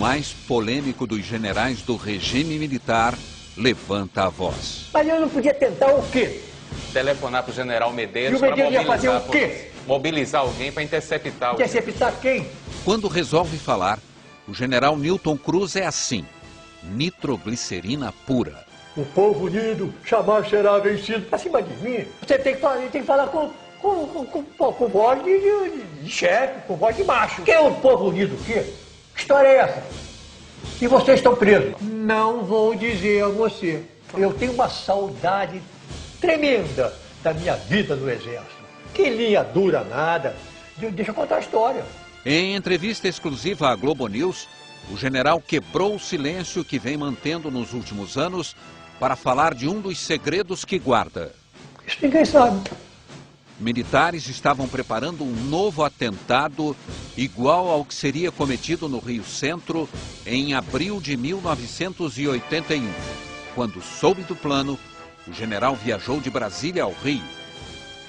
mais polêmico dos generais do regime militar levanta a voz. Mas eu não podia tentar o quê? Telefonar para o general Medeiros E o Medeiros ia fazer o quê? Mobilizar alguém para interceptar. Interceptar quem? Quando resolve falar, o general Newton Cruz é assim, nitroglicerina pura. O povo unido jamais será vencido. Pra cima de mim, você tem que falar com voz de chefe, com voz de macho. Que é o povo unido o quê? Que história é essa? E vocês estão presos. Não vou dizer a você, eu tenho uma saudade tremenda da minha vida no Exército. Que linha dura nada. Deixa eu contar a história. Em entrevista exclusiva à Globo News, o general quebrou o silêncio que vem mantendo nos últimos anos para falar de um dos segredos que guarda. Isso ninguém sabe. Militares estavam preparando um novo atentado igual ao que seria cometido no Rio Centro em abril de 1981. Quando soube do plano, o general viajou de Brasília ao Rio.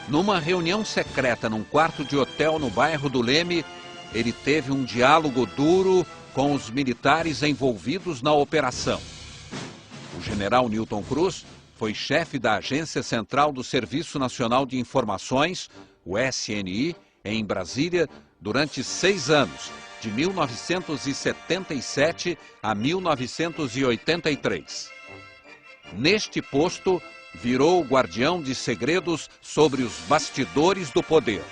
Numa reunião secreta num quarto de hotel no bairro do Leme, ele teve um diálogo duro com os militares envolvidos na operação. O general Newton Cruz foi chefe da Agência Central do Serviço Nacional de Informações, o SNI, em Brasília, durante 6 anos, de 1977 a 1983. Neste posto, virou o guardião de segredos sobre os bastidores do poder.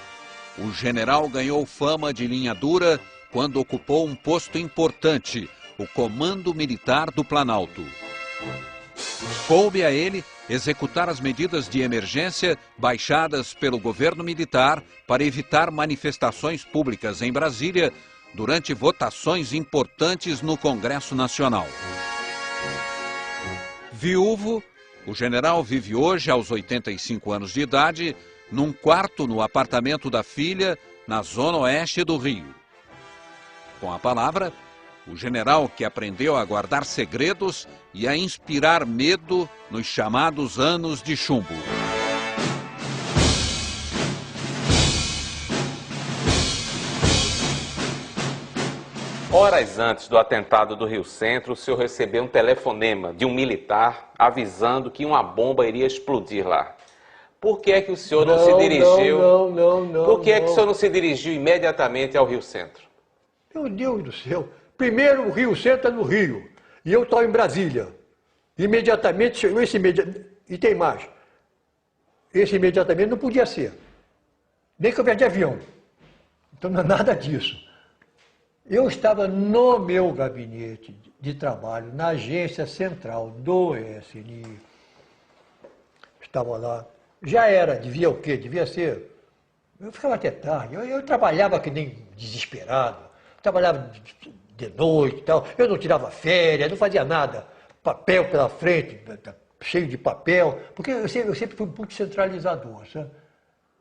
O general ganhou fama de linha dura quando ocupou um posto importante, o Comando Militar do Planalto. Coube a ele executar as medidas de emergência baixadas pelo governo militar para evitar manifestações públicas em Brasília durante votações importantes no Congresso Nacional. Viúvo, o general vive hoje, aos 85 anos de idade, num quarto no apartamento da filha, na zona oeste do Rio. Com a palavra, o general que aprendeu a guardar segredos e a inspirar medo nos chamados anos de chumbo. Horas antes do atentado do Rio Centro, o senhor recebeu um telefonema de um militar avisando que uma bomba iria explodir lá. Por que é que o senhor não se dirigiu? Por que é que o senhor não se dirigiu imediatamente ao Rio Centro? Meu Deus do céu. Primeiro o Rio Centro é no Rio. E eu estou em Brasília. Imediatamente chegou esse imediatamente. E tem mais. Esse imediatamente não podia ser. Nem que eu viesse de avião. Então não é nada disso. Eu estava no meu gabinete de trabalho, na agência central do SNI. Estava lá. Já era, devia o quê? Devia ser... Eu ficava até tarde. Eu trabalhava que nem desesperado. Trabalhava de noite e tal. Eu não tirava férias, não fazia nada. Papel pela frente, cheio de papel. Porque eu sempre fui muito centralizador, sabe?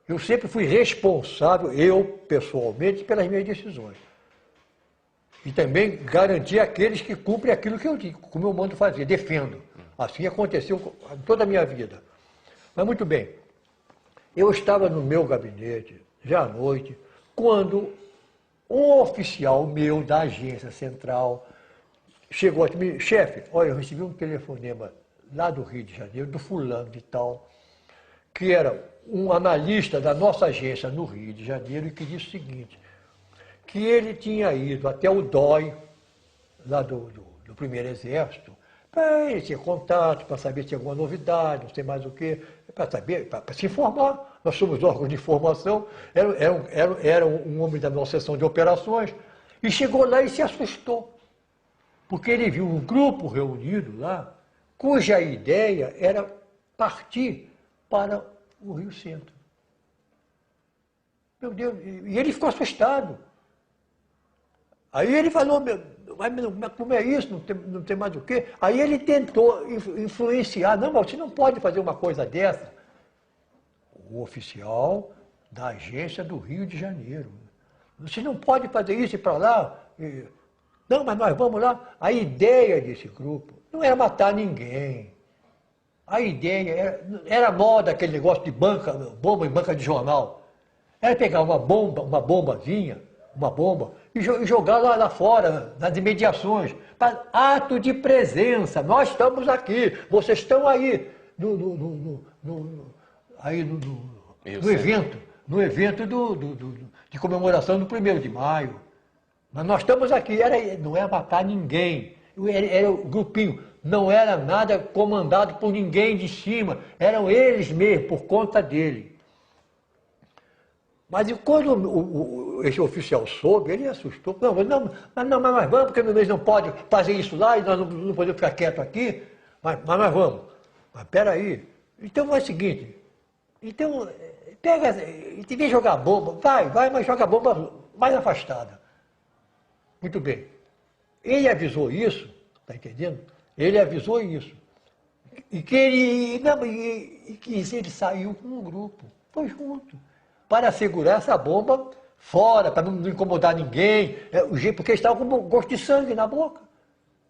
Eu sempre fui responsável, eu pessoalmente, pelas minhas decisões. E também garantir aqueles que cumprem aquilo que eu digo, como eu mando fazer, defendo. Assim aconteceu em toda a minha vida. Mas muito bem, eu estava no meu gabinete, já à noite, quando um oficial meu da agência central chegou a mim, chefe, olha, eu recebi um telefonema lá do Rio de Janeiro, do fulano de tal, que era um analista da nossa agência no Rio de Janeiro e que disse o seguinte, que ele tinha ido até o DOI, lá do Primeiro Exército, para ele ter contato, para saber se tinha alguma novidade, não sei mais o quê, para saber, para se informar. Nós somos órgãos de informação, era um homem da nossa seção de operações, e chegou lá e se assustou, porque ele viu um grupo reunido lá, cuja ideia era partir para o Rio Centro. Meu Deus, e ele ficou assustado. Aí ele falou, mas como é isso? Não tem mais o quê? Aí ele tentou influenciar. Não, mas você não pode fazer uma coisa dessa. O oficial da agência do Rio de Janeiro. Você não pode fazer isso e ir para lá. Não, mas nós vamos lá. A ideia desse grupo não era matar ninguém. A ideia era moda aquele negócio de bomba em banca de jornal. Era pegar uma bombazinha, uma bomba, e jogar lá fora, nas imediações. Ato de presença, nós estamos aqui, vocês estão aí no evento de comemoração do 1º de maio. Mas nós estamos aqui, não era matar ninguém, era o grupinho, não era nada comandado por ninguém de cima, eram eles mesmos, por conta dele. Mas quando esse oficial soube, ele assustou. Mas vamos, porque eles não podem fazer isso lá e nós não podemos ficar quietos aqui. Mas vamos. Mas peraí. Então é o seguinte. Então, pega, em vez de jogar bomba, vai, mas joga bomba mais afastada. Muito bem. Ele avisou isso, está entendendo? Ele avisou isso. E que ele saiu com um grupo, foi junto, para segurar essa bomba fora, para não incomodar ninguém, porque eles estavam com gosto de sangue na boca.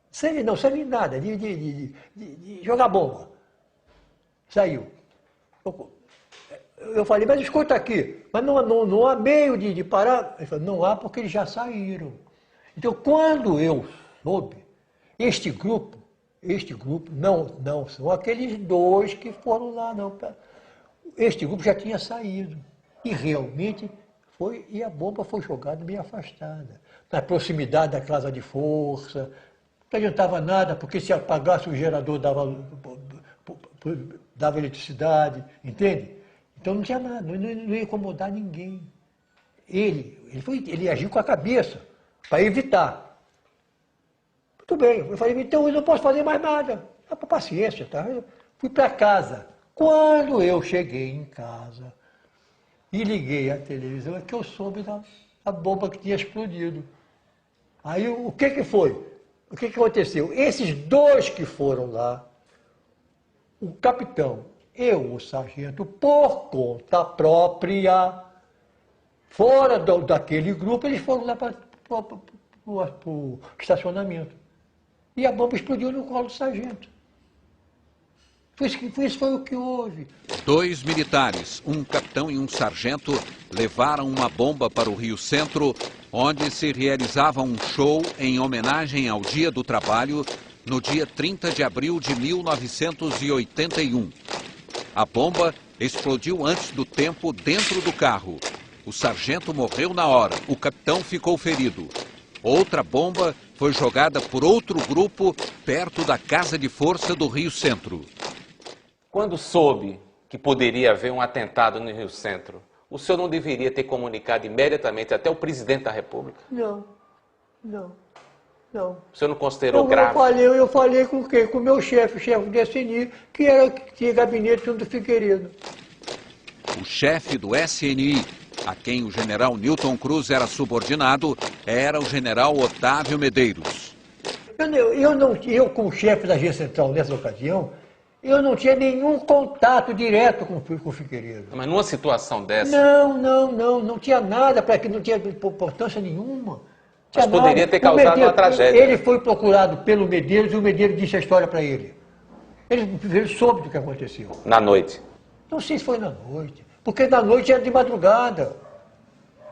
Sangue nada, de jogar bomba. Saiu. Eu falei, mas escuta aqui, mas não há meio de parar? Ele falou, não há porque eles já saíram. Então, quando eu soube, este grupo, não são aqueles 2 que foram lá, não. Este grupo já tinha saído. E realmente a bomba foi jogada meio afastada, na proximidade da casa de força. Não adiantava nada, porque se apagasse o gerador dava eletricidade, entende? Então não tinha nada, não ia incomodar ninguém. Ele agiu com a cabeça, para evitar. Muito bem, eu falei, então eu não posso fazer mais nada. Paciência, tá? Eu fui para casa. Quando eu cheguei em casa e liguei a televisão, é que eu soube da bomba que tinha explodido. Aí o que foi? O que aconteceu? Esses 2 que foram lá, o capitão e o sargento, por conta própria, fora daquele grupo, eles foram lá para o estacionamento. E a bomba explodiu no colo do sargento. Isso foi o que houve. 2 militares, um capitão e um sargento, levaram uma bomba para o Rio Centro, onde se realizava um show em homenagem ao Dia do Trabalho, no dia 30 de abril de 1981. A bomba explodiu antes do tempo dentro do carro. O sargento morreu na hora, o capitão ficou ferido. Outra bomba foi jogada por outro grupo perto da Casa de Força do Rio Centro. Quando soube que poderia haver um atentado no Rio Centro, o senhor não deveria ter comunicado imediatamente até o presidente da República? Não. O senhor não considerou grave? Eu falei com quem? Com o meu chefe, o chefe do SNI, que tinha gabinete junto do Figueiredo. O chefe do SNI, a quem o general Newton Cruz era subordinado, era o general Otávio Medeiros. Eu como chefe da agência central nessa ocasião, eu não tinha nenhum contato direto com o Figueiredo. Mas numa situação dessa... Não tinha nada, para que não tinha importância nenhuma. Mas poderia ter causado uma tragédia. Ele foi procurado pelo Medeiros e o Medeiros disse a história para ele. Ele soube do que aconteceu. Na noite? Não sei se foi na noite, porque na noite era de madrugada.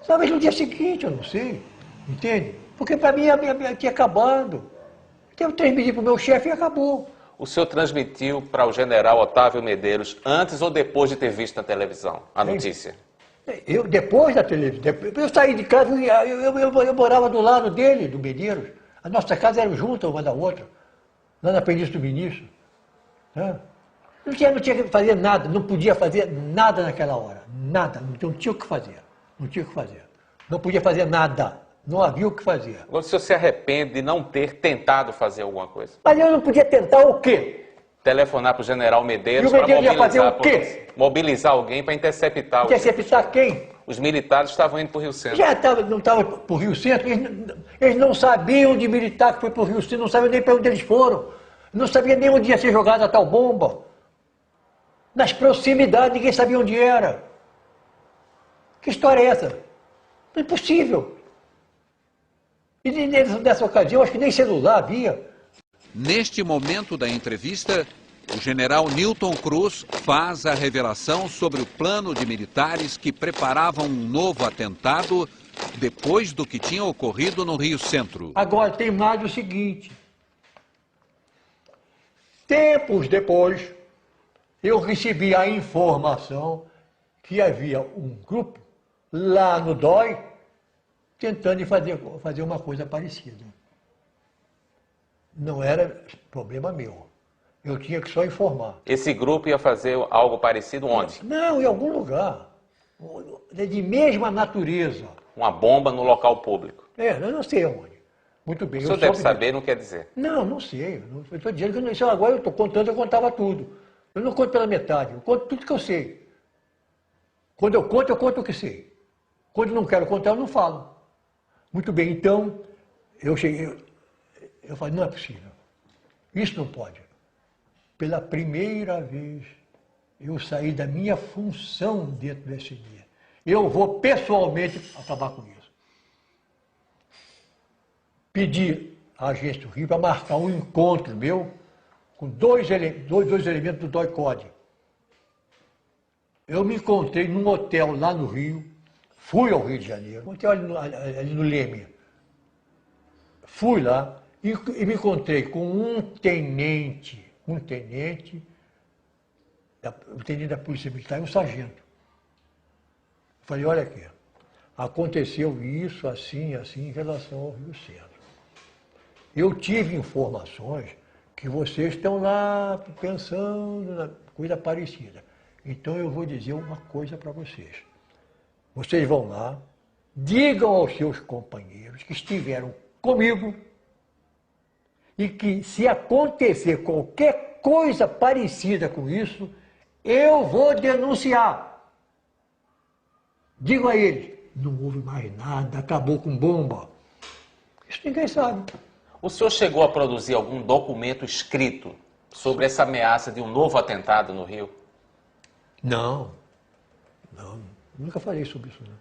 Talvez no dia seguinte, eu não sei. Entende? Porque para mim tinha acabado. Então eu transmiti para o meu chefe e acabou. O senhor transmitiu para o general Otávio Medeiros antes ou depois de ter visto na televisão a notícia? Depois da televisão, eu saí de casa, eu morava do lado dele, do Medeiros. A nossa casa era junto uma da outra, lá na Península do Ministro. Não tinha que fazer nada, não podia fazer nada naquela hora. Nada, não tinha o que fazer. Não podia fazer nada, não havia o que fazer. Agora, o senhor se arrepende de não ter tentado fazer alguma coisa? Mas eu não podia tentar o quê? Telefonar para o general Medeiros para mobilizar, fazer o quê? Mobilizar alguém para interceptar. Interceptar quem? Os militares estavam indo para o Rio Centro. Não estavam para o Rio Centro, eles não sabiam de militar que foi para o Rio Centro, não sabiam nem para onde eles foram. Não sabiam nem onde ia ser jogada a tal bomba. Nas proximidades, ninguém sabia onde era. Que história é essa? Não é possível. E nessa ocasião, acho que nem celular havia. Neste momento da entrevista, o general Newton Cruz faz a revelação sobre o plano de militares que preparavam um novo atentado depois do que tinha ocorrido no Rio Centro. Agora, tem mais o seguinte. Tempos depois, eu recebi a informação que havia um grupo lá no DOI tentando fazer uma coisa parecida. Não era problema meu. Eu tinha que só informar. Esse grupo ia fazer algo parecido onde? Não, em algum lugar. De mesma natureza. Uma bomba no local público. Eu não sei onde. Muito bem. O senhor deve saber, não quer dizer. Não sei. Eu estou dizendo que isso agora eu estou contando, eu contava tudo. Eu não conto pela metade, eu conto tudo que eu sei. Quando eu conto o que sei. Quando não quero contar, eu não falo. Muito bem, então, eu falei, não é possível. Isso não pode. Pela primeira vez, eu saí da minha função dentro do SNI. Eu vou pessoalmente acabar com isso. Pedi à agência do Rio para marcar um encontro meu com dois elementos do DOI-CODE. Eu me encontrei num hotel lá no Rio, fui ao Rio de Janeiro, um hotel ali no Leme. Fui lá e me encontrei com um tenente da Polícia Militar e um sargento. Falei, olha aqui, aconteceu isso assim em relação ao Rio Centro. Eu tive informações que vocês estão lá pensando na coisa parecida. Então eu vou dizer uma coisa para vocês. Vocês vão lá, digam aos seus companheiros que estiveram comigo e que se acontecer qualquer coisa parecida com isso, eu vou denunciar. Digam a eles, não houve mais nada, acabou com bomba. Isso ninguém sabe. O senhor chegou a produzir algum documento escrito sobre essa ameaça de um novo atentado no Rio? Não, nunca falei sobre isso, não.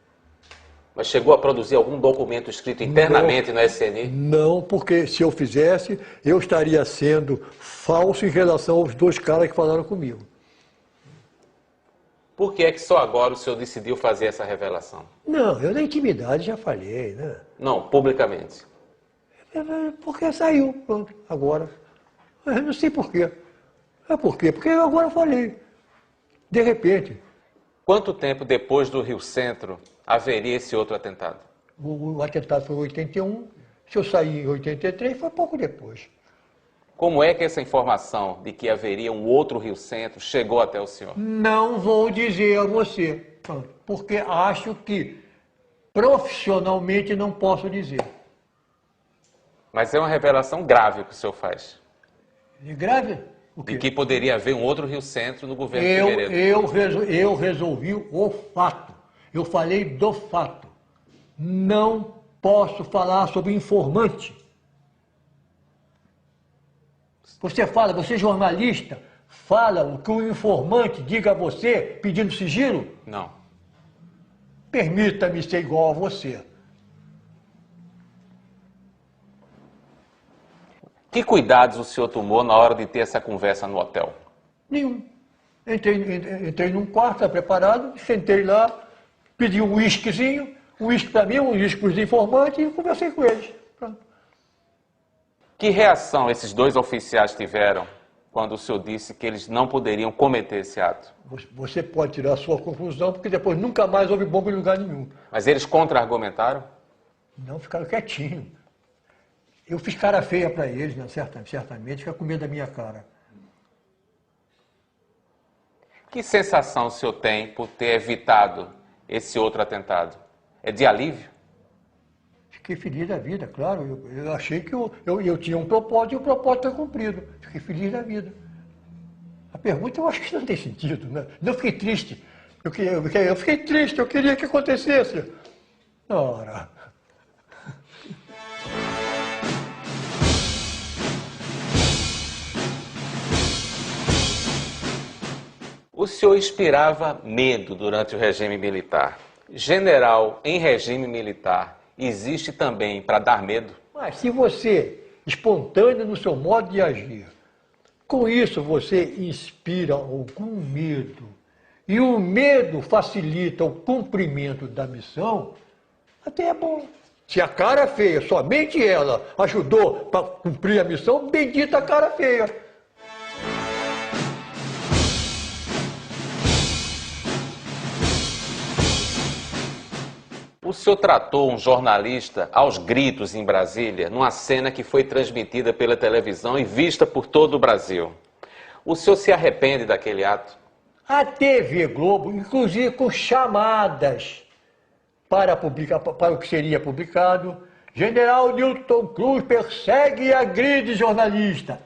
Mas chegou a produzir algum documento escrito internamente no SNI? Não, porque se eu fizesse, eu estaria sendo falso em relação aos dois caras que falaram comigo. Por que é que só agora o senhor decidiu fazer essa revelação? Não, eu na intimidade já falei, né? Não, publicamente. Porque saiu, pronto, agora. Eu não sei por quê. Por quê? Porque eu agora falei. De repente. Quanto tempo depois do Rio Centro haveria esse outro atentado? O atentado foi em 81, se eu saí em 83, foi pouco depois. Como é que essa informação de que haveria um outro Rio Centro chegou até o senhor? Não vou dizer a você, porque acho que profissionalmente não posso dizer. Mas é uma revelação grave que o senhor faz. É grave? O quê? De que poderia haver um outro Rio Centro no governo Figueiredo. Eu resolvi o fato. Eu falei do fato. Não posso falar sobre informante. Você é jornalista, fala o que o informante diga a você pedindo sigilo? Não. Permita-me ser igual a você. Que cuidados o senhor tomou na hora de ter essa conversa no hotel? Nenhum. Entrei num quarto, preparado, sentei lá, pedi um uísquezinho, um uísque para mim, um uísque para os informantes e conversei com eles. Pronto. Que reação esses dois oficiais tiveram quando o senhor disse que eles não poderiam cometer esse ato? Você pode tirar a sua conclusão, porque depois nunca mais houve bomba em lugar nenhum. Mas eles contra-argumentaram? Não, ficaram quietinhos. Eu fiz cara feia para eles, né, certamente, fica com medo da minha cara. Que sensação o senhor tem por ter evitado esse outro atentado? É de alívio? Fiquei feliz da vida, claro. Eu achei que eu tinha um propósito e o propósito foi cumprido. Fiquei feliz da vida. A pergunta eu acho que não tem sentido, né? Não fiquei triste. Eu fiquei triste, eu queria que acontecesse. Ora. O senhor inspirava medo durante o regime militar. General em regime militar existe também para dar medo? Mas se você, espontâneo no seu modo de agir, com isso você inspira algum medo, e o medo facilita o cumprimento da missão, até é bom. Se a cara feia, somente ela, ajudou para cumprir a missão, bendita a cara feia. O senhor tratou um jornalista aos gritos em Brasília, numa cena que foi transmitida pela televisão e vista por todo o Brasil. O senhor se arrepende daquele ato? A TV Globo, inclusive com chamadas para o que seria publicado, General Newton Cruz persegue e agride jornalista.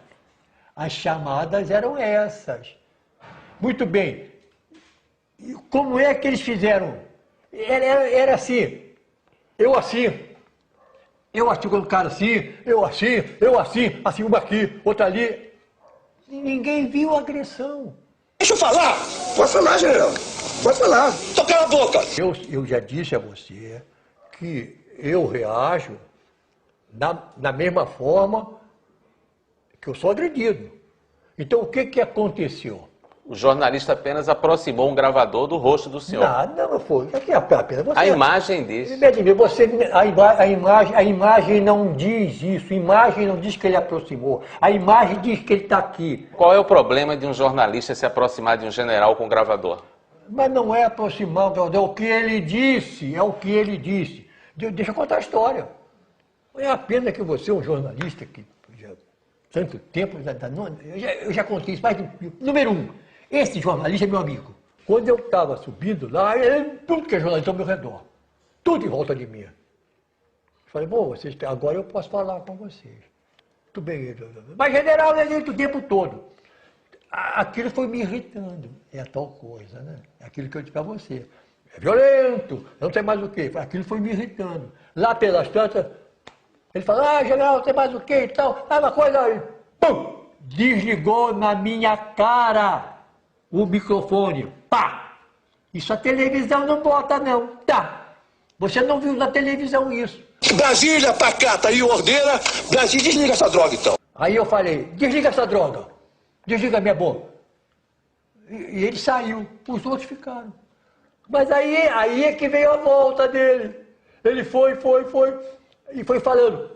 As chamadas eram essas. Muito bem. E como é que eles fizeram? Era assim, eu assim com o cara assim, eu assim, uma aqui, outra ali. Ninguém viu a agressão. Deixa eu falar! Pode falar, general. Pode falar. Então cala a boca! Eu já disse a você que eu reajo da mesma forma que eu sou agredido. Então o que aconteceu? O jornalista apenas aproximou um gravador do rosto do senhor. Não foi. Apenas você, a imagem diz. A imagem não diz isso. A imagem não diz que ele aproximou. A imagem diz que ele está aqui. Qual é o problema de um jornalista se aproximar de um general com gravador? Mas não é aproximar o gravador, é o que ele disse. É o que ele disse. Deixa eu contar a história. É a pena que você é um jornalista que já tanto tempo, eu já contei isso. Mas, número 1, esse jornalista é meu amigo. Quando eu estava subindo lá, tudo que é jornalista ao meu redor. Tudo em volta de mim. Eu falei, bom, agora eu posso falar com vocês. Tudo bem. Mas, general, eu o tempo todo. Aquilo foi me irritando. É a tal coisa, né? É aquilo que eu disse para você. É violento, eu não sei mais o quê. Aquilo foi me irritando. Lá pelas tantas, ele falou, general, não sei mais o quê e tal. Uma coisa aí, pum! Desligou na minha cara o microfone. Pá! Isso a televisão não bota, não. Tá. Você não viu na televisão isso. Brasília, pacata e ordena. Brasília, desliga essa droga, então. Aí eu falei, desliga essa droga. Desliga a minha boca. E ele saiu. Os outros ficaram. Mas aí é que veio a volta dele. Ele foi. E foi falando.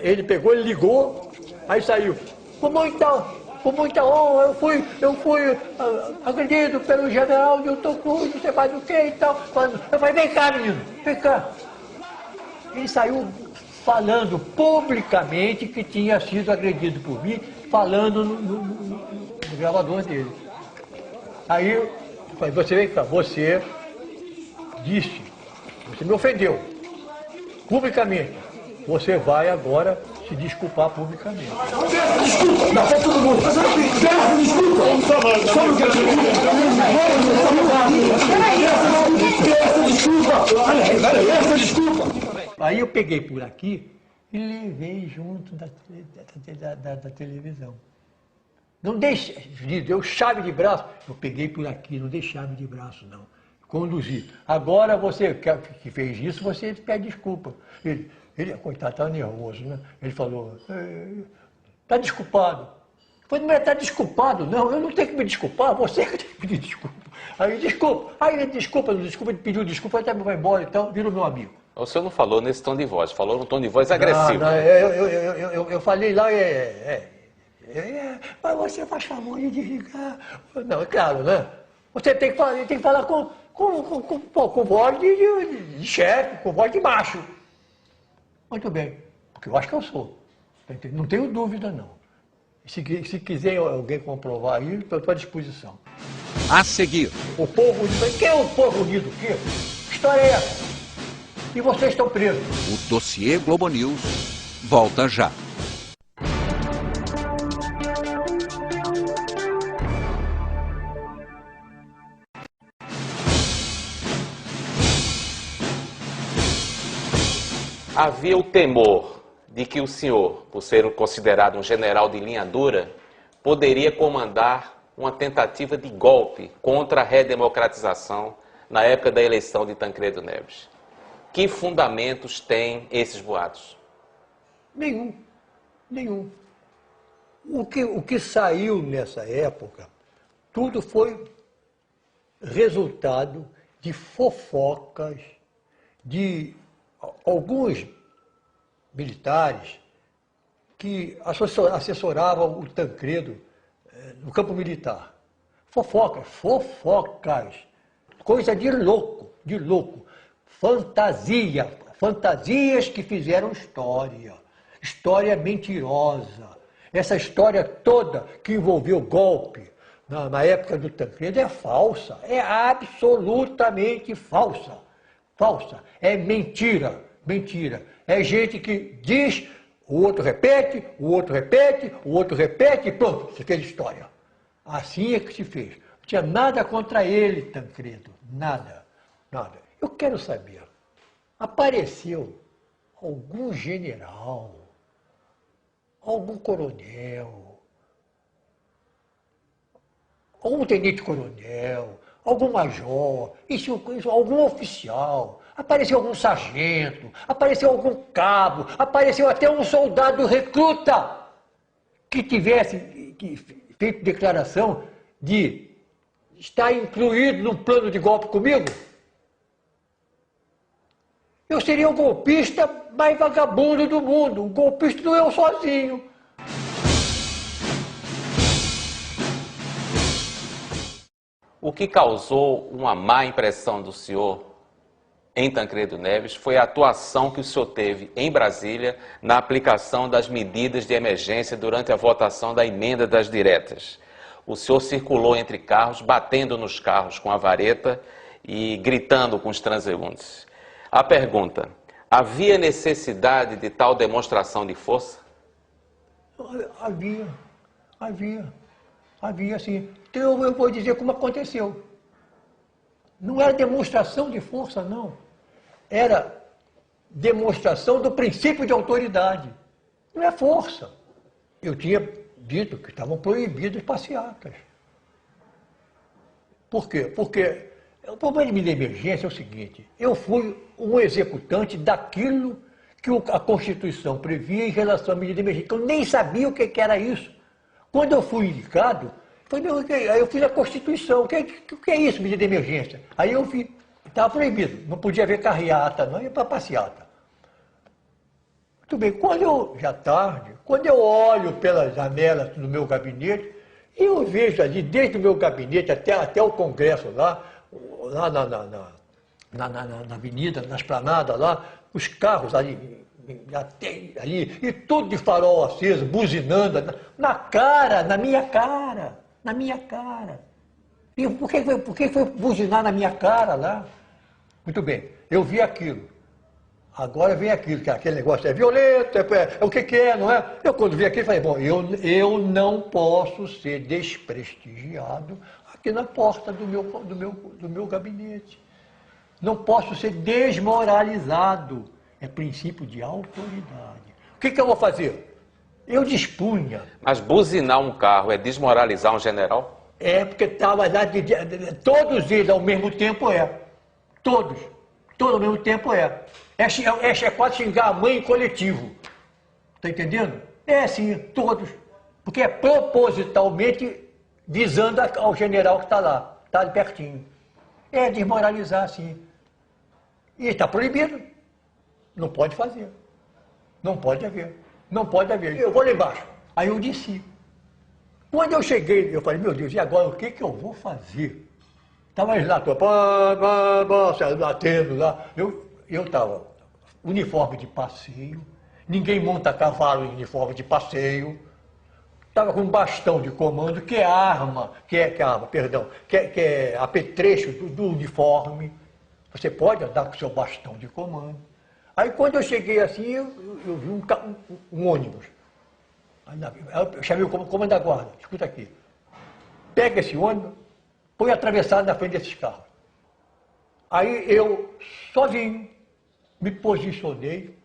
Ele pegou, ele ligou, aí saiu. Com muita honra, eu fui agredido pelo general Newton Cruz, não sei mais o que e tal. Eu falei, vem cá, menino, vem cá. Ele saiu falando publicamente que tinha sido agredido por mim, falando no gravador dele. Aí eu falei, você vem cá, você disse, você me ofendeu publicamente. Você vai agora se desculpar publicamente. Desculpa! Não, tá todo mundo! Peço desculpa! Peço desculpa! Aí eu peguei por aqui e levei junto da televisão. Não deixe, deu chave de braço. Eu peguei por aqui, não dei chave de braço, não. Conduzi. Agora você que fez isso, você pede desculpa. Ele, coitado, estava nervoso, né? Ele falou, está desculpado. Eu falei, não está desculpado, não, eu não tenho que me desculpar, você que tem que pedir desculpa. Aí, desculpa. Aí ele ele pediu desculpa, até vai embora, então, virou meu amigo. O senhor não falou nesse tom de voz, falou num tom de voz agressivo. Não, eu falei lá, mas você faz favor de desligar. Não, é claro, né? Você tem que falar com voz de chefe, com voz de macho. Muito bem, porque eu acho que eu sou. Não tenho dúvida, não. Se quiser alguém comprovar aí, estou à disposição. A seguir. O povo unido. Quem é o povo unido? Que história é essa? E vocês estão presos. O dossiê Globo News volta já. Havia o temor de que o senhor, por ser considerado um general de linha dura, poderia comandar uma tentativa de golpe contra a redemocratização na época da eleição de Tancredo Neves. Que fundamentos têm esses boatos? Nenhum. O que saiu nessa época, tudo foi resultado de fofocas, de alguns militares que assessoravam o Tancredo no campo militar. Fofocas, coisa de louco, fantasias que fizeram história mentirosa. Essa história toda que envolveu golpe na época do Tancredo é falsa, é absolutamente falsa, é mentira. É gente que diz, o outro repete, e pronto, você fez história. Assim é que se fez. Não tinha nada contra ele, Tancredo, nada. Eu quero saber, apareceu algum general, algum coronel, algum tenente-coronel, algum major, algum oficial, apareceu algum sargento, apareceu algum cabo, apareceu até um soldado recruta que tivesse feito declaração de estar incluído num plano de golpe comigo? Eu seria o golpista mais vagabundo do mundo. O golpista não é eu sozinho. O que causou uma má impressão do senhor em Tancredo Neves foi a atuação que o senhor teve em Brasília na aplicação das medidas de emergência durante a votação da emenda das diretas. O senhor circulou entre carros, batendo nos carros com a vareta e gritando com os transeuntes. A pergunta: havia necessidade de tal demonstração de força? Havia sim. Então eu vou dizer como aconteceu. Não era demonstração de força, não. Era demonstração do princípio de autoridade. Não é força. Eu tinha dito que estavam proibidas passeatas. Por quê? Porque o problema de emergência é o seguinte: eu fui um executante daquilo que a Constituição previa em relação à medida de emergência. Eu nem sabia o que era isso. Quando eu fui indicado, aí eu fiz a Constituição. O que é isso, medida de emergência? Aí eu vi, estava proibido, não podia haver carreata, não ia para passeata. Muito bem, já tarde, quando eu olho pelas janelas do meu gabinete, eu vejo ali, desde o meu gabinete até o Congresso lá na avenida, na esplanada lá, os carros ali, e tudo de farol aceso, buzinando, na minha cara. E por que foi buzinar na minha cara lá? Muito bem, eu vi aquilo. Agora vem aquilo, que aquele negócio é violento, o que é, não é? Eu quando vi aquilo, falei, bom, eu não posso ser desprestigiado aqui na porta do meu gabinete. Não posso ser desmoralizado. É princípio de autoridade. O que eu vou fazer? Eu dispunha. Mas buzinar um carro é desmoralizar um general? É, porque estava lá, todos eles ao mesmo tempo Todos ao mesmo tempo É quase xingar a mãe em coletivo. Está entendendo? É sim, todos. Porque é propositalmente visando ao general que está lá, está ali pertinho. É desmoralizar, sim. E está proibido. Não pode fazer. Não pode haver. Eu vou lá embaixo. Aí eu desci. Quando eu cheguei, eu falei, meu Deus, e agora o que eu vou fazer? Estava eles lá, batendo lá. Eu estava uniforme de passeio. Ninguém monta cavalo em uniforme de passeio. Estava com um bastão de comando, que é apetrecho do uniforme. Você pode andar com seu bastão de comando. Aí quando eu cheguei assim, eu vi um ônibus. Aí eu chamei o comando da guarda, escuta aqui. Pega esse ônibus, põe atravessado na frente desses carros. Aí eu, sozinho, me posicionei,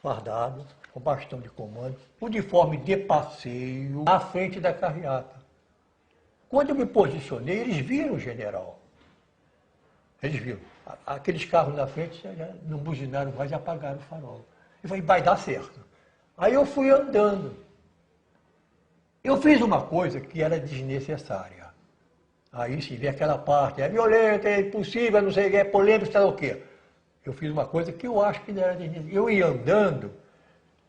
fardado, com bastão de comando, uniforme de passeio, à frente da carreata. Quando eu me posicionei, eles viram o general. Eles viram. Aqueles carros na frente já não buzinaram mais e apagaram o farol. Eu falei, vai dar certo. Aí eu fui andando. Eu fiz uma coisa que era desnecessária. Aí se vê aquela parte, é violenta, é impossível, não sei o que, é polêmico, sei lá o quê. eu fiz uma coisa que eu acho que não era desnecessário. Eu ia andando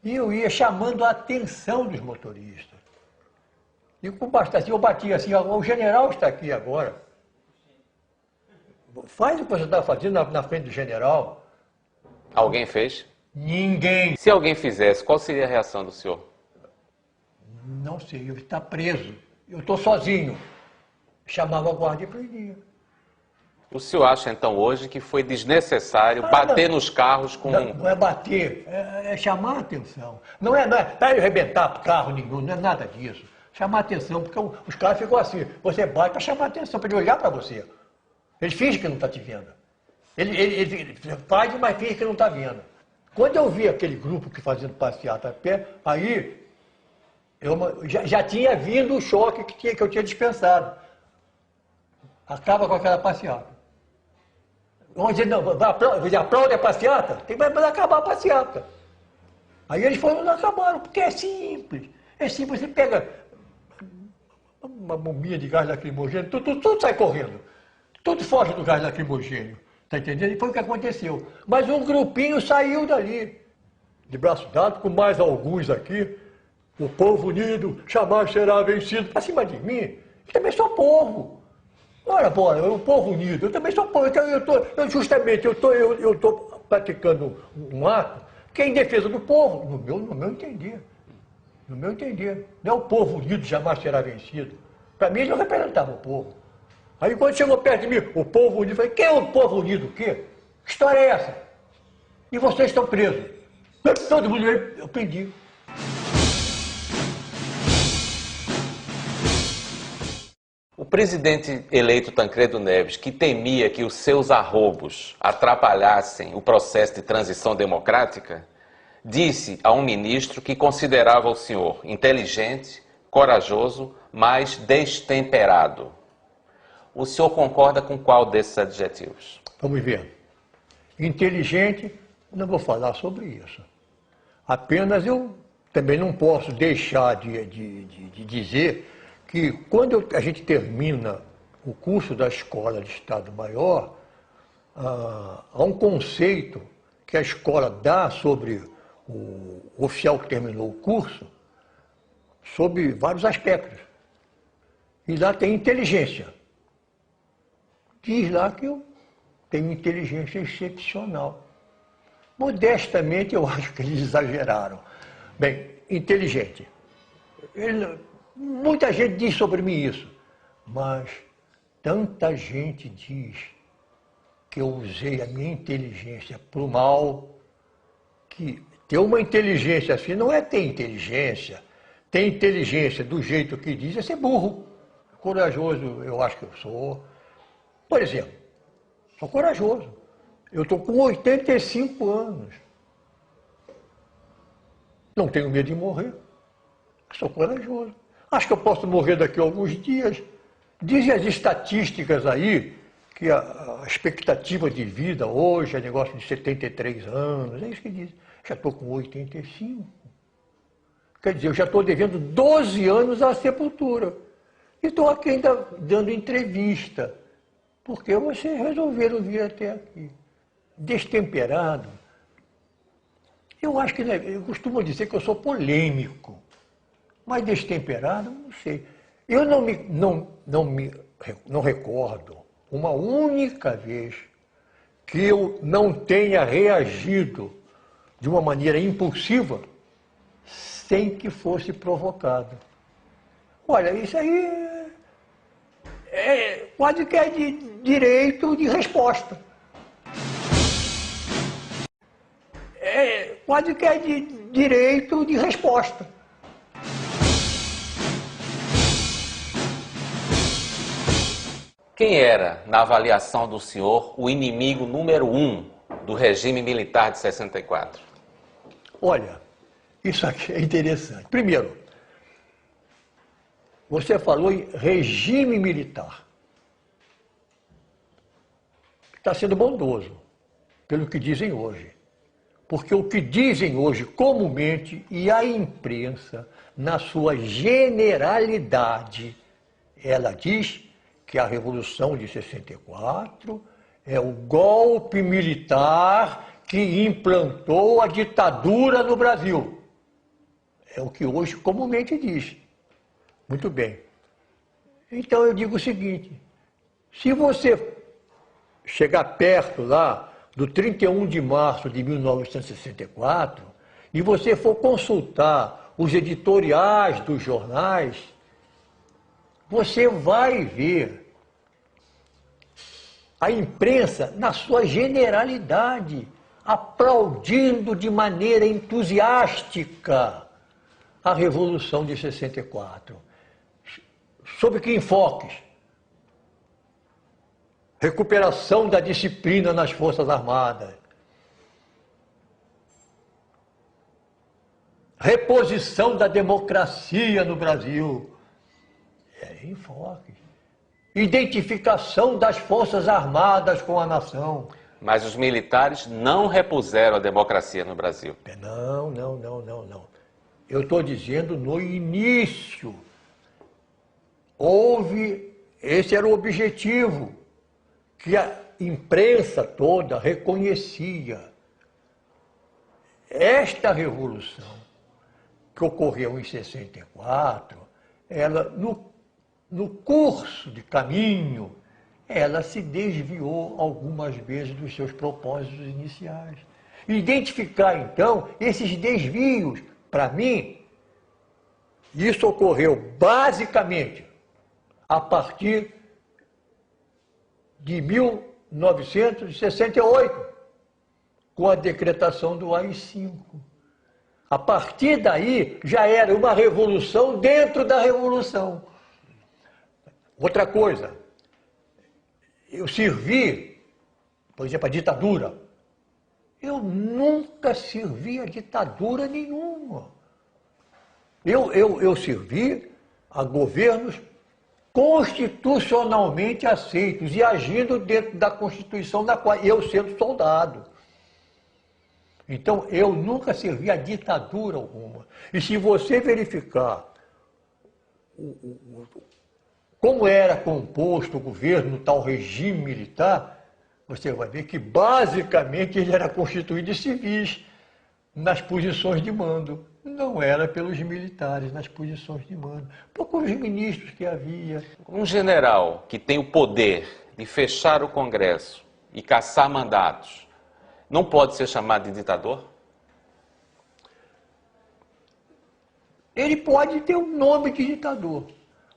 e eu ia chamando a atenção dos motoristas. E com bastante, eu batia assim, o general está aqui agora. Faz o que você está fazendo na frente do general. Alguém fez? Ninguém. Se alguém fizesse, qual seria a reação do senhor? Não sei, eu estou preso. Eu estou sozinho. Chamava a guarda e prendia. O senhor acha, então, hoje que foi desnecessário bater nos carros com... Não é bater, é chamar a atenção. Não é arrebentar carro nenhum, não é nada disso. Chamar a atenção, porque os caras ficam assim. Você bate para chamar a atenção, para ele olhar para você. Ele finge que não está te vendo. Ele faz, mas finge que não está vendo. Quando eu vi aquele grupo que fazendo passeata a pé, aí já tinha vindo o choque que eu tinha dispensado. Acaba com aquela passeata. Vamos dizer, não, aplaude a passeata? Tem que acabar a passeata. Aí eles foram não acabaram, porque é simples. É simples, você pega uma bombinha de gás lacrimogêneo, tudo sai correndo. Tudo foge do gás lacrimogêneo. Está entendendo? E foi o que aconteceu. Mas um grupinho saiu dali, de braço dado, com mais alguns aqui. O povo unido jamais será vencido. Para cima de mim, eu também sou povo. Ora, o povo unido, eu também sou povo. Eu estou praticando um ato que é em defesa do povo, no meu entender. No meu entender. Não é o povo unido jamais será vencido. Para mim, ele não representava o povo. Aí quando chegou perto de mim, o povo unido, eu falei, quem é o povo unido? O quê? Que história é essa? E vocês estão presos. Todo mundo, eu prendi. O presidente eleito Tancredo Neves, que temia que os seus arroubos atrapalhassem o processo de transição democrática, disse a um ministro que considerava o senhor inteligente, corajoso, mas destemperado. O senhor concorda com qual desses adjetivos? Vamos ver. Inteligente, não vou falar sobre isso. Apenas eu também não posso deixar de dizer que quando a gente termina o curso da Escola de Estado Maior, há um conceito que a escola dá sobre o oficial que terminou o curso, sobre vários aspectos. E lá tem inteligência. Diz lá que eu tenho inteligência excepcional. Modestamente, eu acho que eles exageraram. Bem, inteligente. Muita gente diz sobre mim isso, mas tanta gente diz que eu usei a minha inteligência para o mal, que ter uma inteligência assim não é ter inteligência. Ter inteligência do jeito que diz é ser burro. Corajoso, eu acho que eu sou. Por exemplo, sou corajoso. Eu estou com 85 anos. Não tenho medo de morrer. Sou corajoso. Acho que eu posso morrer daqui a alguns dias. Dizem as estatísticas aí que a expectativa de vida hoje é negócio de 73 anos. É isso que dizem. Já estou com 85. Quer dizer, eu já estou devendo 12 anos à sepultura. E estou aqui ainda dando entrevista. Porque vocês resolveram vir até aqui. Destemperado. Eu acho que, eu costumo dizer que eu sou polêmico. Mas destemperado, não sei. Eu não recordo uma única vez que eu não tenha reagido de uma maneira impulsiva sem que fosse provocado. Olha, isso aí quase que é de direito de resposta. Quase que é de direito de resposta. Quem era, na avaliação do senhor, o inimigo número 1 do regime militar de 64? Olha, isso aqui é interessante. Primeiro, você falou em regime militar. Está sendo bondoso, pelo que dizem hoje. Porque o que dizem hoje comumente, e a imprensa, na sua generalidade, ela diz que a Revolução de 64 É o golpe militar que implantou a ditadura no Brasil. É o que hoje comumente diz. Muito bem. Então eu digo o seguinte, se você chegar perto lá do 31 de março de 1964 e você for consultar os editoriais dos jornais, você vai ver a imprensa, na sua generalidade, aplaudindo de maneira entusiástica a Revolução de 64. Sob que enfoques? Recuperação da disciplina nas Forças Armadas. Reposição da democracia no Brasil. Enfoques. Identificação das Forças Armadas com a nação. Mas os militares não repuseram a democracia no Brasil. Não. Eu estou dizendo no início. Esse era o objetivo, que a imprensa toda reconhecia. Esta revolução que ocorreu em 64, ela, no curso de caminho, ela se desviou algumas vezes dos seus propósitos iniciais. Identificar, então, esses desvios, para mim, isso ocorreu basicamente a partir de 1968, com a decretação do AI-5. A partir daí, já era uma revolução dentro da revolução. Outra coisa, eu servi, por exemplo, a ditadura. Eu nunca servi a ditadura nenhuma. Eu servi a governos constitucionalmente aceitos e agindo dentro da Constituição, na qual eu sendo soldado. Então, eu nunca servi a ditadura alguma. E se você verificar como era composto o governo no tal regime militar, você vai ver que, basicamente, ele era constituído de civis nas posições de mando. Não era pelos militares nas posições de mando, por os ministros que havia. Um general que tem o poder de fechar o Congresso e caçar mandatos, não pode ser chamado de ditador? Ele pode ter o nome de ditador.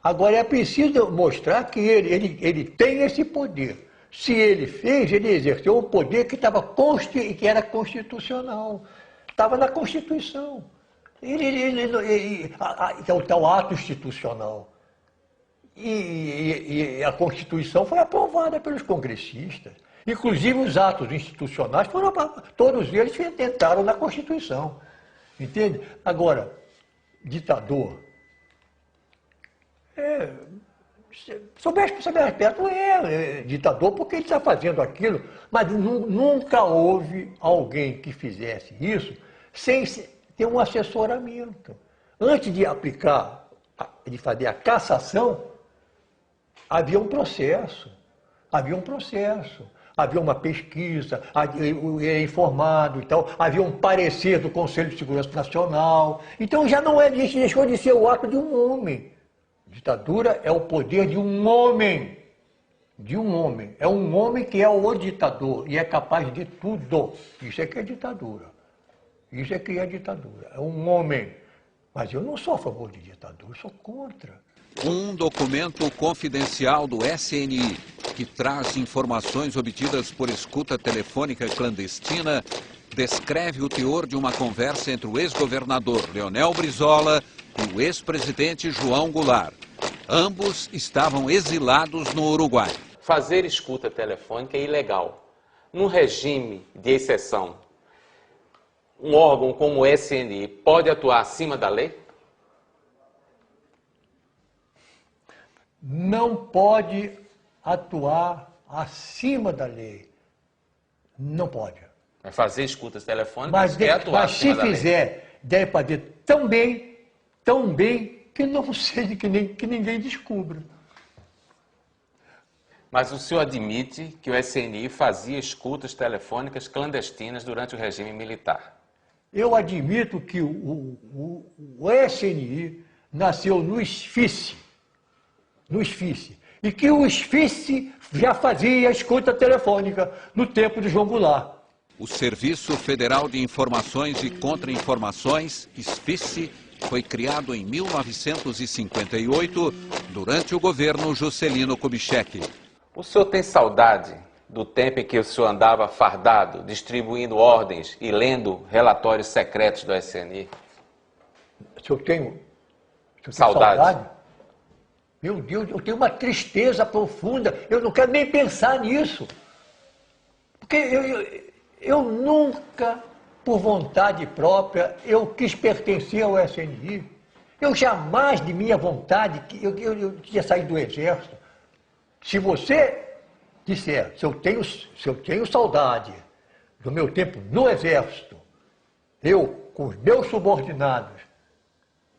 Agora é preciso mostrar que ele tem esse poder. Se ele fez, ele exerceu um poder que era constitucional. Estava na Constituição. Que é o tal ato institucional. E a Constituição foi aprovada pelos congressistas. Inclusive os atos institucionais todos eles tentaram na Constituição. Entende? Agora, ditador, sob aspecto é ditador porque ele está fazendo aquilo, mas nunca houve alguém que fizesse isso sem ter um assessoramento. Antes de aplicar, de fazer a cassação, havia um processo, havia uma pesquisa, é informado e tal, havia um parecer do Conselho de Segurança Nacional. Então já não deixou de ser o ato de um homem. Ditadura é o poder de um homem. É um homem que é o ditador e é capaz de tudo. Isso é que é ditadura. É um homem. Mas eu não sou a favor de ditadura, eu sou contra. Um documento confidencial do SNI, que traz informações obtidas por escuta telefônica clandestina, descreve o teor de uma conversa entre o ex-governador Leonel Brizola e o ex-presidente João Goulart. Ambos estavam exilados no Uruguai. Fazer escuta telefônica é ilegal. Num regime de exceção, um órgão como o SNI pode atuar acima da lei? Não pode atuar acima da lei. Não pode. Vai fazer escutas telefônicas, mas atuar acima da lei. Mas se fizer, deve fazer tão bem, que não seja que ninguém descubra. Mas o senhor admite que o SNI fazia escutas telefônicas clandestinas durante o regime militar. Eu admito que o SNI nasceu no SFICE, e que o SFICE já fazia escuta telefônica no tempo de João Goulart. O Serviço Federal de Informações e Contra-Informações, SFICE, foi criado em 1958, durante o governo Juscelino Kubitschek. O senhor tem saudade do tempo em que o senhor andava fardado, distribuindo ordens e lendo relatórios secretos do SNI? Se eu tenho Saudade? Meu Deus, eu tenho uma tristeza profunda. Eu não quero nem pensar nisso. Porque eu nunca, por vontade própria, eu quis pertencer ao SNI. Eu jamais, de minha vontade, eu tinha saído do Exército. Se você disser, se eu tenho saudade do meu tempo no Exército, eu, com os meus subordinados,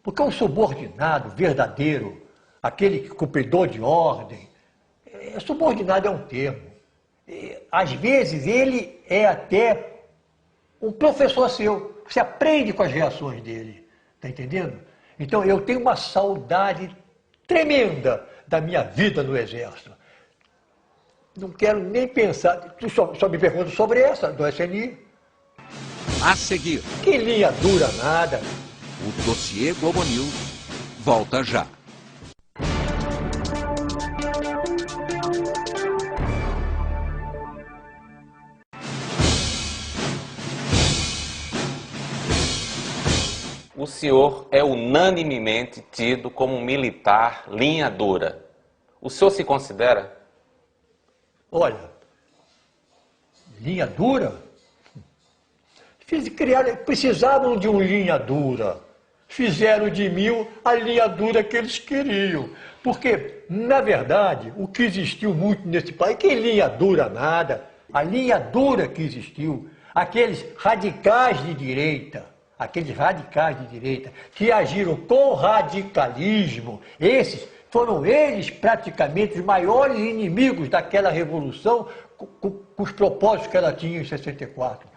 porque o subordinado verdadeiro, aquele cumpridor de ordem, subordinado é um termo. Às vezes ele é até um professor seu. Você aprende com as reações dele. Está entendendo? Então eu tenho uma saudade tremenda da minha vida no Exército. Não quero nem pensar. Tu só me pergunta sobre essa, do SNI. A seguir, Que linha dura nada. o dossiê Globo News volta já. O senhor é unanimemente tido como um militar linha dura. O senhor se considera? Olha, linha dura? Precisavam de um linha dura. Fizeram de mim a linha dura que eles queriam. Porque, na verdade, o que existiu muito nesse país, que linha dura nada, a linha dura que existiu, aqueles radicais de direita, que agiram com radicalismo, esses foram eles praticamente os maiores inimigos daquela revolução com os propósitos que ela tinha em 64.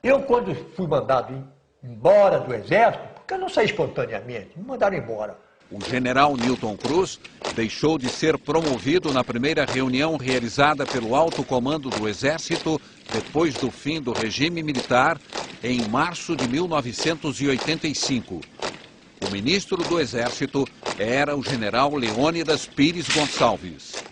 Eu, quando fui mandado embora do Exército, porque eu não saí espontaneamente, me mandaram embora. O general Newton Cruz deixou de ser promovido na primeira reunião realizada pelo alto comando do Exército depois do fim do regime militar em março de 1985. O ministro do Exército era o general Leônidas Pires Gonçalves.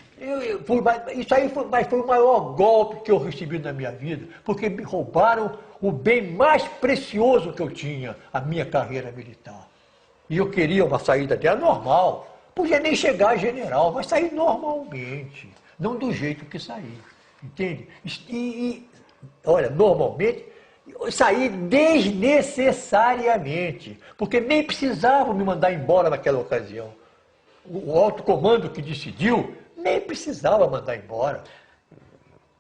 Isso aí foi o maior golpe que eu recebi na minha vida, porque me roubaram o bem mais precioso que eu tinha, a minha carreira militar. E eu queria uma saída dela normal. Podia nem chegar a general, mas sair normalmente, não do jeito que saí. Entende? Olha, normalmente, sair desnecessariamente, porque nem precisavam me mandar embora naquela ocasião. O alto comando que decidiu nem precisava mandar embora.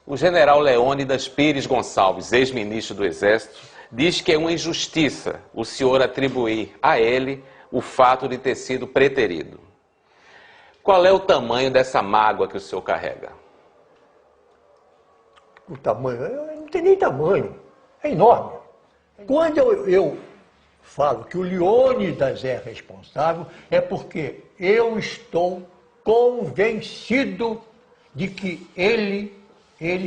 O general Leônidas Pires Gonçalves, ex-ministro do Exército, diz que é uma injustiça o senhor atribuir a ele o fato de ter sido preterido. Qual é o tamanho dessa mágoa que o senhor carrega? O tamanho? Não tem nem tamanho. É enorme. Quando eu falo que o Leônidas é responsável, é porque eu estou convencido de que ele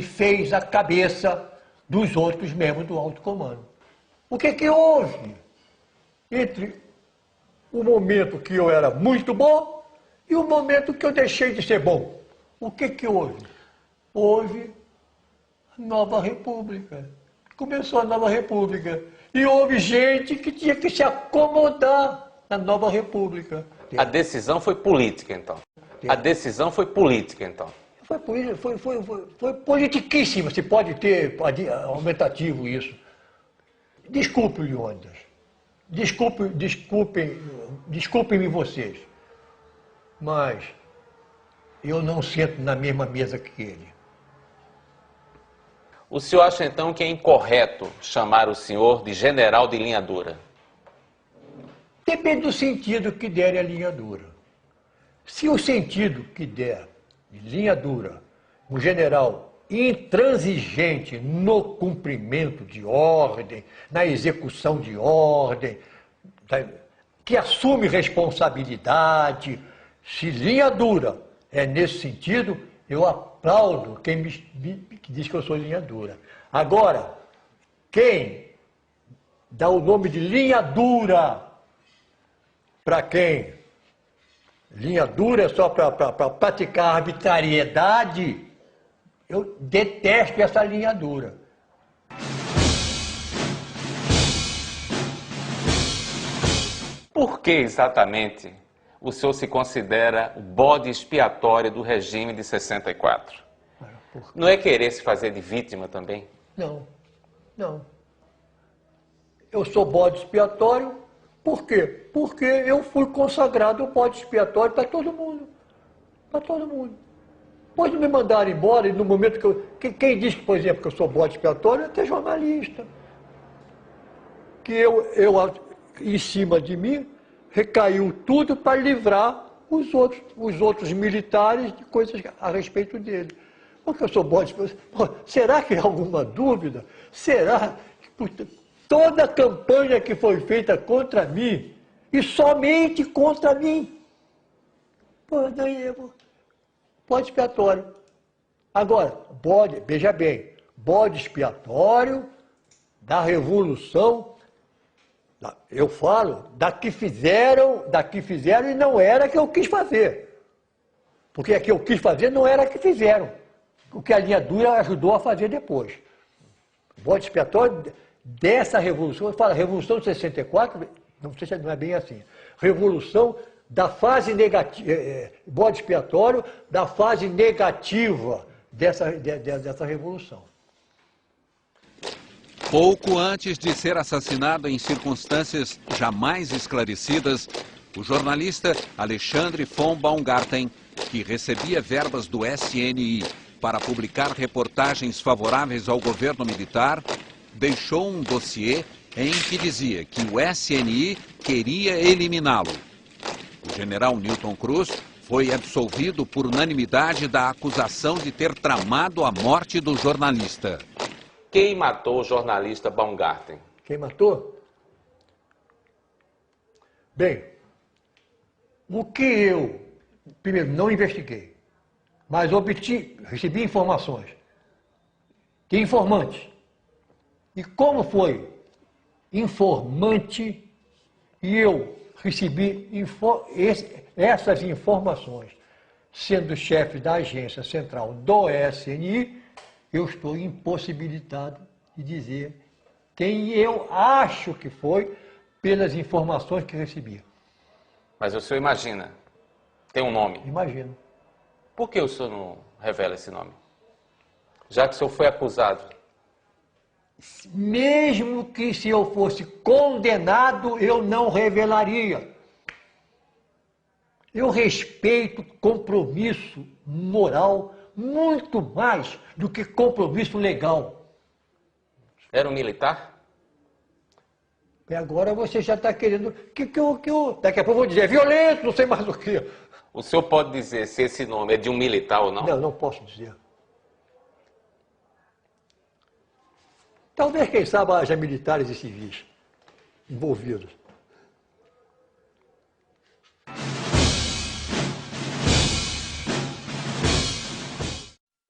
fez a cabeça dos outros membros do alto comando. O que houve entre o momento que eu era muito bom e o momento que eu deixei de ser bom? O que houve? Houve a nova república. Começou a nova república. E houve gente que tinha que se acomodar na nova república. A decisão foi política, então. A decisão foi política, então. Foi politiquíssima, se pode ter aumentativo isso. Desculpe, Leônidas. Desculpem-me vocês. Mas eu não sento na mesma mesa que ele. O senhor acha, então, que é incorreto chamar o senhor de general de linha dura? Depende do sentido que der a linha dura. Se o sentido que der linha dura, um general intransigente no cumprimento de ordem, na execução de ordem, que assume responsabilidade, se linha dura é nesse sentido, eu aplaudo quem que diz que eu sou linha dura. Agora, quem dá o nome de linha dura para quem? Linha dura é só para praticar arbitrariedade. Eu detesto essa linha dura. Por que exatamente o senhor se considera o bode expiatório do regime de 64? Não é querer se fazer de vítima também? Não, não. Eu sou bode expiatório, por quê? Porque eu fui consagrado bode expiatório para todo mundo. Para todo mundo. Pode me mandar embora e no momento que eu... Quem diz, por exemplo, que eu sou bode expiatório é até jornalista. Que em cima de mim, recaiu tudo para livrar os outros militares de coisas a respeito dele. Porque eu sou bode expiatório. Será que há alguma dúvida? Será que toda a campanha que foi feita contra mim, e somente contra mim, bode expiatório. Agora, veja bem, bode expiatório da Revolução, eu falo da que fizeram e não era que eu quis fazer. Porque a que eu quis fazer não era a que fizeram. O que a linha dura ajudou a fazer depois. Bode expiatório dessa revolução, eu falo Revolução de 64, não sei se não é bem assim. Revolução da fase negativa, bode expiatório da fase negativa dessa revolução. Pouco antes de ser assassinado em circunstâncias jamais esclarecidas, o jornalista Alexandre von Baumgarten, que recebia verbas do SNI para publicar reportagens favoráveis ao governo militar, deixou um dossiê em que dizia que o SNI queria eliminá-lo. O general Newton Cruz foi absolvido por unanimidade da acusação de ter tramado a morte do jornalista. Quem matou o jornalista Baumgarten? Quem matou? Bem, o que eu, primeiro, não investiguei, mas recebi informações de informantes. E como foi informante e eu recebi essas informações, sendo chefe da agência central do SNI, eu estou impossibilitado de dizer quem eu acho que foi pelas informações que recebi. Mas o senhor imagina, tem um nome. Imagino. Por que o senhor não revela esse nome? Já que o senhor foi acusado. Mesmo que se eu fosse condenado, eu não revelaria. Eu respeito compromisso moral muito mais do que compromisso legal. Era um militar? E agora você já está querendo... Daqui a pouco eu vou dizer, é violento, não sei mais o quê. O senhor pode dizer se esse nome é de um militar ou não? Não, não posso dizer. Talvez, quem sabe, haja militares e civis envolvidos.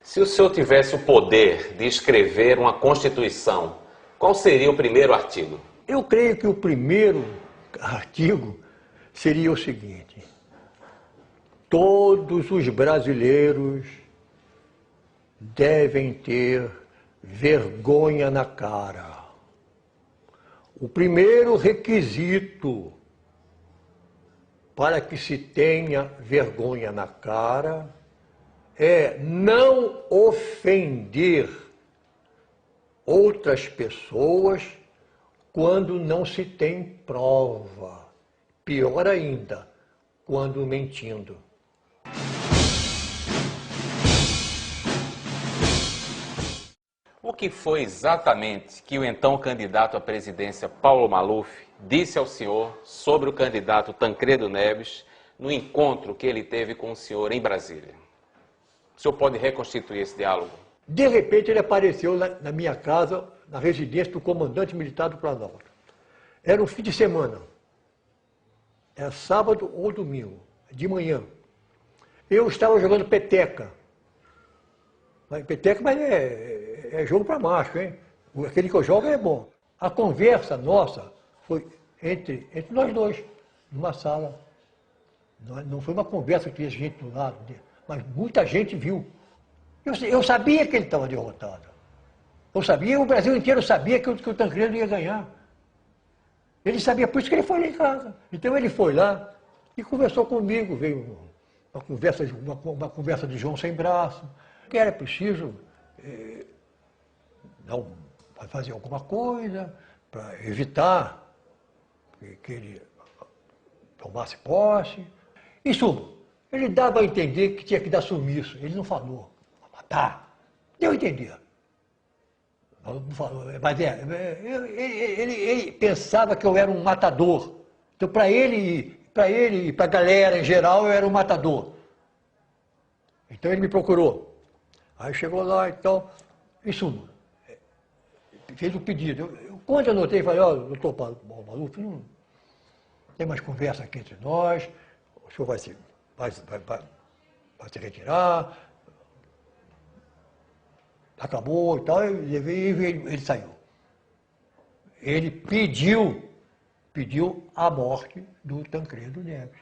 Se o senhor tivesse o poder de escrever uma Constituição, qual seria o primeiro artigo? Eu creio que o primeiro artigo seria o seguinte: todos os brasileiros devem ter vergonha na cara. O primeiro requisito para que se tenha vergonha na cara é não ofender outras pessoas quando não se tem prova. Pior ainda, quando mentindo. O que foi exatamente que o então candidato à presidência Paulo Maluf disse ao senhor sobre o candidato Tancredo Neves no encontro que ele teve com o senhor em Brasília? senhor pode reconstituir esse diálogo? De repente ele apareceu na minha casa, na residência do comandante militar do Planalto. Era um fim de semana. Era sábado ou domingo, de manhã. Eu estava jogando peteca. Peteca, mas é jogo para macho, hein? Aquele que eu jogo é bom. A conversa nossa foi entre nós dois, numa sala. Não foi uma conversa que tinha gente do lado dele, mas muita gente viu. Eu sabia que ele estava derrotado. Eu sabia, o Brasil inteiro sabia que o Tancredo ia ganhar. Ele sabia, por isso que ele foi lá em casa. Então ele foi lá e conversou comigo, veio uma conversa de João sem braço, que era preciso fazer alguma coisa para evitar que ele tomasse posse. Em suma, ele dava a entender que tinha que dar sumiço. Ele não falou, matar. Deu a entender. Não falou, mas ele pensava que eu era um matador. Então, para ele e para a galera em geral, eu era um matador. Então ele me procurou. Aí chegou lá, então, em suma, fez o pedido. Quando eu notei, falei, ó, doutor Maluf, não tem mais conversa aqui entre nós, o senhor vai se retirar, acabou e tal, e ele saiu. Ele pediu a morte do Tancredo Neves.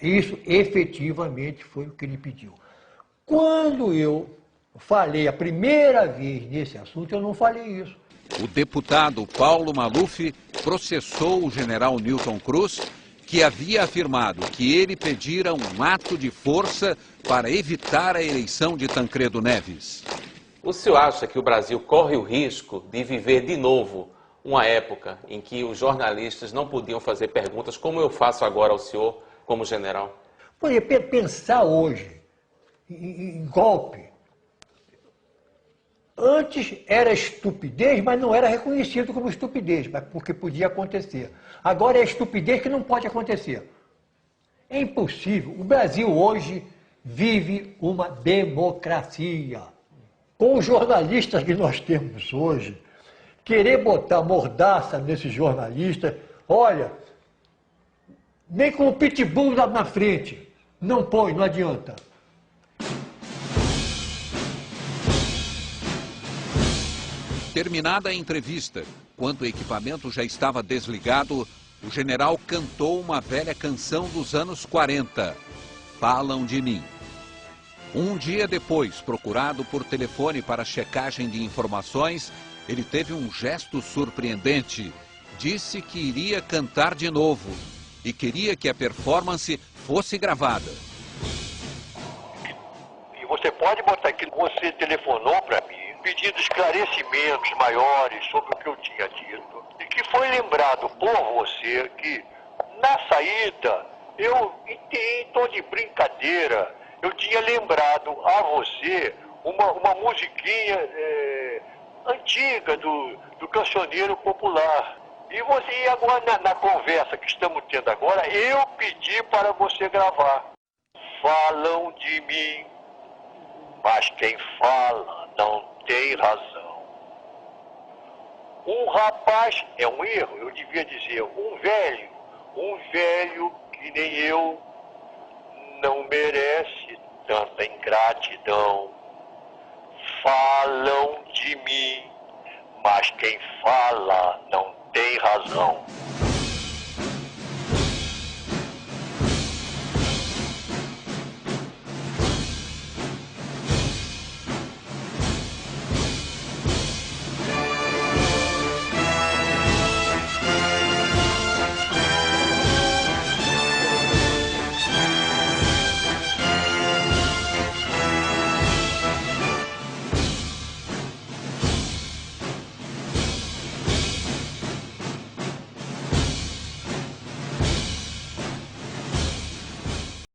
Isso efetivamente foi o que ele pediu. Quando eu falei a primeira vez nesse assunto, eu não falei isso. O deputado Paulo Maluf processou o general Newton Cruz, que havia afirmado que ele pedira um ato de força para evitar a eleição de Tancredo Neves. O senhor acha que o Brasil corre o risco de viver de novo uma época em que os jornalistas não podiam fazer perguntas como eu faço agora ao senhor, como general? Pensar hoje em golpe, antes era estupidez, mas não era reconhecido como estupidez, porque podia acontecer. Agora é estupidez que não pode acontecer. É impossível. O Brasil hoje vive uma democracia. Com os jornalistas que nós temos hoje, querer botar mordaça nesses jornalistas, olha, nem com o pitbull lá na frente, não põe, não adianta. Terminada a entrevista, quando o equipamento já estava desligado, o general cantou uma velha canção dos anos 40, Falam de Mim. Um dia depois, procurado por telefone para checagem de informações, ele teve um gesto surpreendente. Disse que iria cantar de novo e queria que a performance fosse gravada. E você pode botar aqui, você telefonou para mim, pedindo esclarecimentos maiores sobre o que eu tinha dito, e que foi lembrado por você que, na saída, eu, em tom de brincadeira, eu tinha lembrado a você uma musiquinha antiga do cancioneiro popular. E agora, na conversa que estamos tendo agora, eu pedi para você gravar. Falam de mim, mas quem fala não tem razão. Um rapaz é um erro, eu devia dizer, um velho que nem eu não merece tanta ingratidão. Falam de mim, mas quem fala não tem razão.